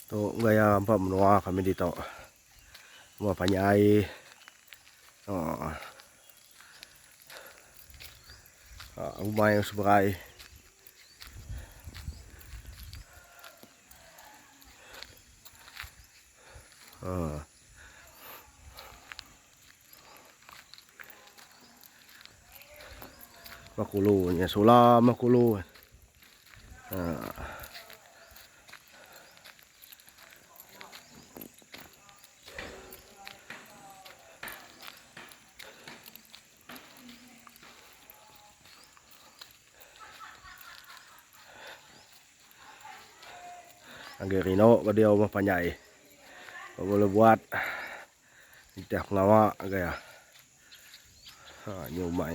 To gaya apa menua kami dito. Mga panyay. Umay ang subakay. Makulo niya sula makulo. Ang gerino badiaw mapanyay. Boleh buat tidak ngawa gaya. Nyumay.